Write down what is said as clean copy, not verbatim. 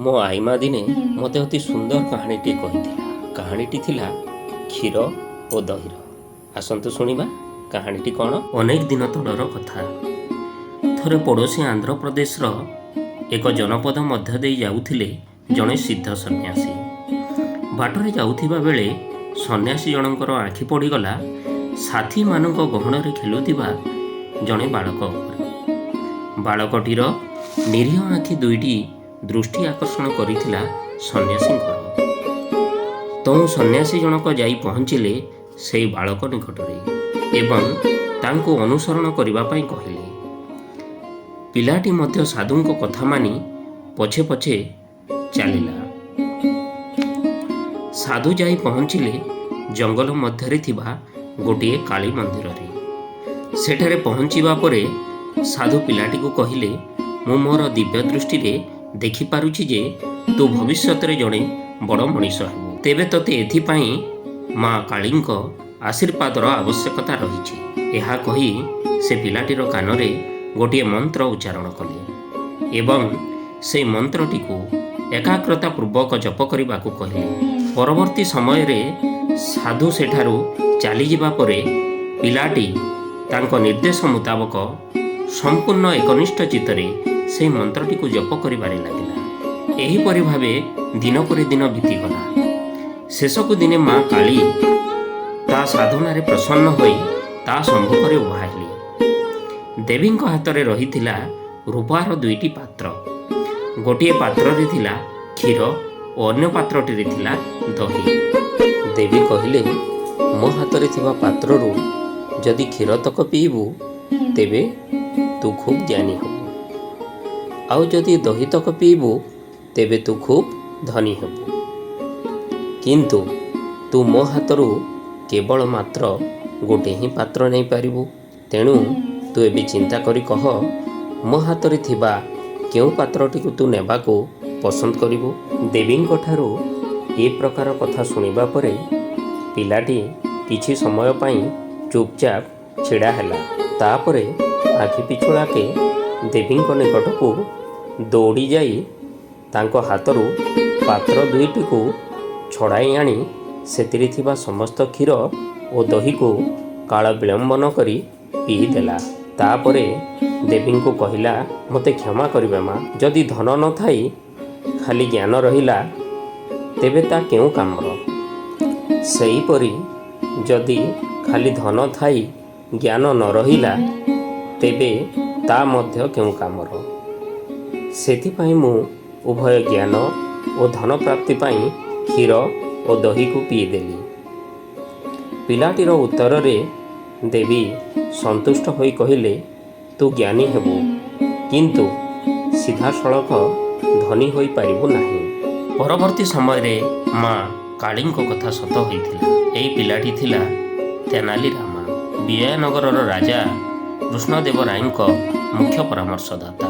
ମୋ ଆଈମା ଦିନେ ମୋତେ ଅତି ସୁନ୍ଦର କାହାଣୀଟିଏ କହିଥିଲା। କାହାଣୀଟି ଥିଲା କ୍ଷୀର ଓ ଦହିର। ଆସନ୍ତୁ ଶୁଣିବା କାହାଣୀଟି କ'ଣ। ଅନେକ ଦିନ ତଳର କଥା। ଥରେ ପଡ଼ୋଶୀ ଆନ୍ଧ୍ରପ୍ରଦେଶର ଏକ ଜନପଦ ମଧ୍ୟ ଦେଇ ଯାଉଥିଲେ ଜଣେ ସିଦ୍ଧ ସନ୍ନ୍ୟାସୀ। ବାଟରେ ଯାଉଥିବା ବେଳେ ସନ୍ନ୍ୟାସୀ ଜଣଙ୍କର ଆଖି ପଡ଼ିଗଲା ସାଥୀମାନଙ୍କ ଗହଣରେ ଖେଳୁଥିବା ଜଣେ ବାଳକ ଉପରେ। ବାଳକଟିର ନିରୀହ ଆଖି ଦୁଇଟି ଦୃଷ୍ଟି ଆକର୍ଷଣ କରିଥିଲା ସନ୍ନ୍ୟାସୀଙ୍କର। ତେଣୁ ସନ୍ନ୍ୟାସୀ ଜଣକ ଯାଇ ପହଞ୍ଚିଲେ ସେହି ବାଳକ ନିକଟରେ ଏବଂ ତାଙ୍କୁ ଅନୁସରଣ କରିବା ପାଇଁ କହିଲେ। ପିଲାଟି ମଧ୍ୟ ସାଧୁଙ୍କ କଥା ମାନି ପଛେ ପଛେ ଚାଲିଲା। ସାଧୁ ଯାଇ ପହଞ୍ଚିଲେ ଜଙ୍ଗଲ ମଧ୍ୟରେ ଥିବା ଗୋଟିଏ କାଳୀ ମନ୍ଦିରରେ। ସେଠାରେ ପହଞ୍ଚିବା ପରେ ସାଧୁ ପିଲାଟିକୁ କହିଲେ, ମୁଁ ମୋର ଦିବ୍ୟ ଦୃଷ୍ଟିରେ ଦେଖିପାରୁଛି ଯେ ତୁ ଭବିଷ୍ୟତରେ ଜଣେ ବଡ଼ ମଣିଷ ହେବୁ। ତେବେ ତୋତେ ଏଥିପାଇଁ ମା କାଳୀଙ୍କ ଆଶୀର୍ବାଦର ଆବଶ୍ୟକତା ରହିଛି। ଏହା କହି ସେ ପିଲାଟିର କାନରେ ଗୋଟିଏ ମନ୍ତ୍ର ଉଚ୍ଚାରଣ କଲେ ଏବଂ ସେହି ମନ୍ତ୍ରଟିକୁ ଏକାଗ୍ରତା ପୂର୍ବକ ଜପ କରିବାକୁ କହିଲେ। ପରବର୍ତ୍ତୀ ସମୟରେ ସାଧୁ ସେଠାରୁ ଚାଲିଯିବା ପରେ ପିଲାଟି ତାଙ୍କ ନିର୍ଦ୍ଦେଶ ମୁତାବକ ସମ୍ପୂର୍ଣ୍ଣ ଏକନିଷ୍ଠ ଚିତ୍ତରେ ସେହି ମନ୍ତ୍ରଟିକୁ ଜପ କରିବାରେ ଲାଗିଲା। ଏହିପରି ଭାବେ ଦିନ ପରେ ଦିନ ବିତିଗଲା। ଶେଷକୁ ଦିନେ ମା କାଳୀ ତା ସାଧନାରେ ପ୍ରସନ୍ନ ହୋଇ ତା ସମ୍ମୁଖରେ ଉଭା ହେଲେ। ଦେବୀଙ୍କ ହାତରେ ରହିଥିଲା ରୂପାର ଦୁଇଟି ପାତ୍ର। ଗୋଟିଏ ପାତ୍ରରେ ଥିଲା କ୍ଷୀର ଓ ଅନ୍ୟ ପାତ୍ରଟିରେ ଥିଲା ଦହି। ଦେବୀ କହିଲେ, ମୋ ହାତରେ ଥିବା ପାତ୍ରରୁ ଯଦି କ୍ଷୀର ତକ ପିଇବୁ ତେବେ ତୁ ଖୁବ୍ ଜ୍ଞାନୀ ହେବୁ, ଆଉ ଯଦି ଦହି ତକ ପିଇବୁ ତେବେ ତୁ ଖୁବ୍ ଧନୀ ହେବୁ। କିନ୍ତୁ ତୁ ମୋ ହାତରୁ କେବଳ ମାତ୍ର ଗୋଟେ ହିଁ ପାତ୍ର ନେଇପାରିବୁ। ତେଣୁ ତୁ ଏବେ ଚିନ୍ତା କରି କହ, ମୋ ହାତରେ ଥିବା କେଉଁ ପାତ୍ରଟିକୁ ତୁ ନେବାକୁ ପସନ୍ଦ କରିବୁ। ଦେବୀଙ୍କ ଠାରୁ ଏ ପ୍ରକାର କଥା ଶୁଣିବା ପରେ ପିଲାଟି କିଛି ସମୟ ପାଇଁ ଚୁପଚାପ ଛିଡ଼ା ହେଲା। ତାପରେ ଆଖି ପିଛୁଳାକେ ଦେବୀଙ୍କ ନିକଟକୁ ଦୌଡ଼ି ଯାଇ ତାଙ୍କ ହାତରୁ ପାତ୍ର ଦୁଇଟିକୁ ଛଡ଼ାଇ ଆଣି ସେଥିରେ ଥିବା ସମସ୍ତ କ୍ଷୀର ଓ ଦହିକୁ କାଳ ବିଳମ୍ବନ କରି ପିଇଦେଲା। ତାପରେ ଦେବୀଙ୍କୁ କହିଲା, ମୋତେ କ୍ଷମା କରିବେ ମା, ଯଦି ଧନ ନଥାଇ ଖାଲି ଜ୍ଞାନ ରହିଲା ତେବେ ତା କେଉଁ କାମର? ସେହିପରି ଯଦି ଖାଲି ଧନ ଥାଇ ଜ୍ଞାନ ନ ରହିଲା ତେବେ ତା ମଧ୍ୟ କେଉଁ କାମର? ସେଥିପାଇଁ ମୁଁ ଉଭୟ ଜ୍ଞାନ ଓ ଧନ ପ୍ରାପ୍ତି ପାଇଁ କ୍ଷୀର ଓ ଦହିକୁ ପିଇଦେଲି। ପିଲାଟିର ଉତ୍ତରରେ ଦେବୀ ସନ୍ତୁଷ୍ଟ ହୋଇ କହିଲେ, ତୁ ଜ୍ଞାନୀ ହେବୁ କିନ୍ତୁ ସିଧାସଳଖ ଧନୀ ହୋଇପାରିବୁ ନାହିଁ। ପରବର୍ତ୍ତୀ ସମୟରେ ମା କାଳୀଙ୍କ କଥା ସତ ହୋଇଥିଲା। ଏହି ପିଲାଟି ଥିଲା ତେନାଲି ରାମା, ବିଜୟନଗରର ରାଜା କୃଷ୍ଣଦେବ ରାୟଙ୍କ ମୁଖ୍ୟ ପରାମର୍ଶଦାତା।